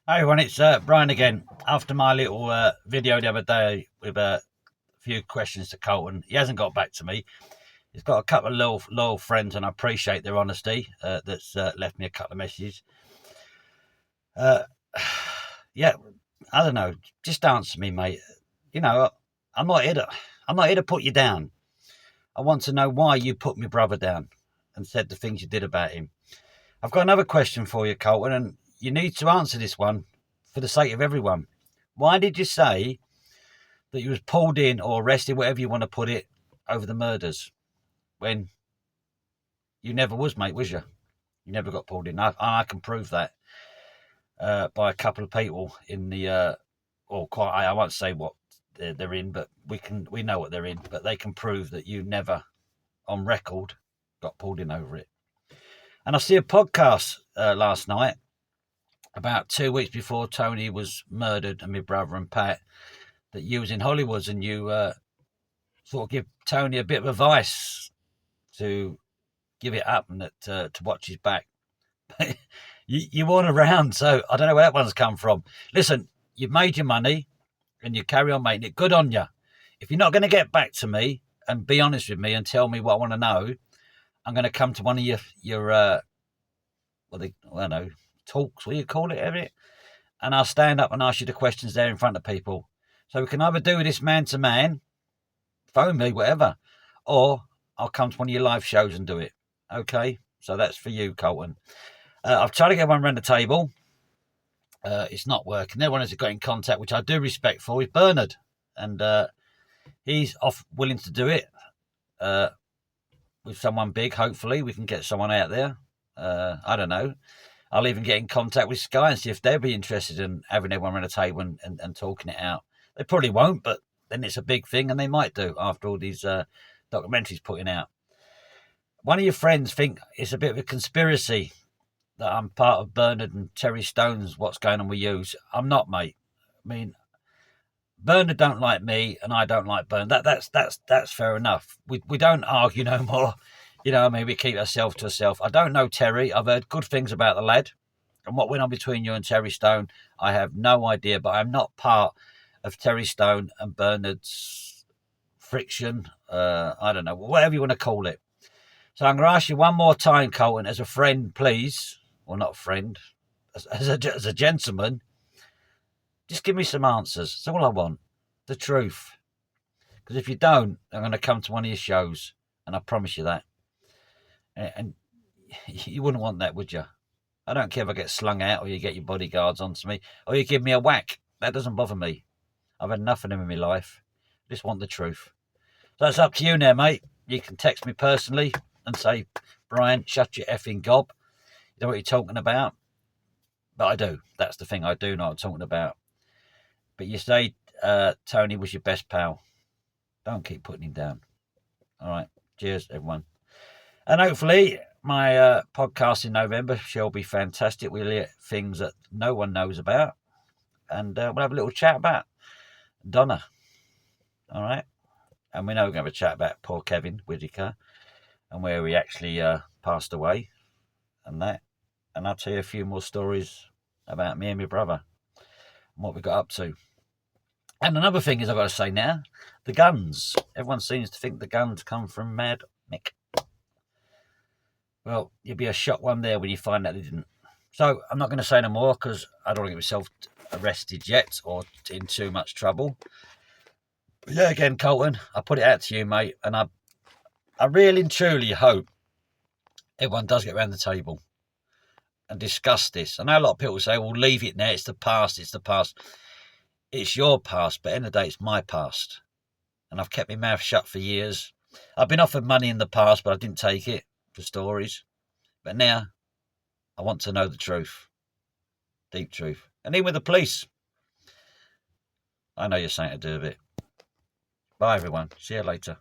Hi everyone, it's Brian again. After my little video the other day with a few questions to Carlton, he hasn't got back to me. He's got a couple of loyal friends, and I appreciate their honesty. That's left me a couple of messages. Uh, yeah, I don't know. Just answer me, mate. You know, I'm not here to. I'm not here to put you down. I want to know why you put my brother down and said the things you did about him. I've got another question for you, Carlton, and you need to answer this one for the sake of everyone. Why did you say that you was pulled in or arrested, whatever you want to put it, over the murders when you never was, mate, was you? You never got pulled in. I can prove that by a couple of people in the, or quite. I won't say what they're in, but we know what they're in. But they can prove that you never, on record, got pulled in over it. And I see a podcast last night about 2 weeks before Tony was murdered, and my brother and Pat, that you was in Hollywood, and you sort of give Tony a bit of advice to give it up and that to watch his back. you weren't around, so I don't know where that one's come from. Listen, you've made your money and you carry on making it. Good on you. If you're not going to get back to me and be honest with me and tell me what I want to know, I'm going to come to one of your I don't know, talks, what do you call it, Eric? And I'll stand up and ask you the questions there in front of people. So we can either do this man to man, phone me, whatever, or I'll come to one of your live shows and do it. Okay? So that's for you, Carlton. I've tried to get one around the table. It's not working. Everyone has got in contact, which I do respect for, is Bernard. And he's off willing to do it with someone big. Hopefully, we can get someone out there. I don't know. I'll even get in contact with Sky and see if they'll be interested in having everyone around the table and talking it out. They probably won't, but then it's a big thing, and they might do after all these documentaries putting out. One of your friends think it's a bit of a conspiracy that I'm part of Bernard and Terry Stone's what's going on with you. I'm not, mate. I mean, Bernard don't like me, and I don't like Bernard. That's fair enough. We don't argue no more. You know, I mean, we keep ourselves to ourselves. I don't know Terry. I've heard good things about the lad. And what went on between you and Terry Stone, I have no idea. But I'm not part of Terry Stone and Bernard's friction. I don't know, whatever you want to call it. So I'm going to ask you one more time, Carlton, as a friend, please. Well, not a friend, as a gentleman. Just give me some answers. That's all I want. The truth. Because if you don't, I'm going to come to one of your shows. And I promise you that. And you wouldn't want that, would you? I don't care if I get slung out or you get your bodyguards onto me or you give me a whack. That doesn't bother me. I've had enough of them in my life. I just want the truth. So it's up to you now, mate. You can text me personally and say, Brian, shut your effing gob. You know what you're talking about? But I do. That's the thing. I do know what I'm talking about. But you say Tony was your best pal. Don't keep putting him down. All right. Cheers, everyone. And hopefully my podcast in November shall be fantastic. We'll hear things that no one knows about. And we'll have a little chat about Donna. All right. And we know we're going to have a chat about poor Kevin Whitaker and where he actually passed away and that. And I'll tell you a few more stories about me and my brother and what we got up to. And another thing is, I've got to say now, the guns. Everyone seems to think the guns come from Mad Mick. Well, you'll be a shocked one there when you find out they didn't. So I'm not going to say no more because I don't want to get myself arrested yet or in too much trouble. But yeah, again, Carlton, I put it out to you, mate, and I really and truly hope everyone does get around the table and discuss this. I know a lot of people say, well, leave it there, it's the past, it's the past. It's your past, but at the end of the day, it's my past. And I've kept my mouth shut for years. I've been offered money in the past, but I didn't take it for stories. But now, I want to know the truth. Deep truth. And even with the police, I know you're something to do with it. Bye, everyone. See you later.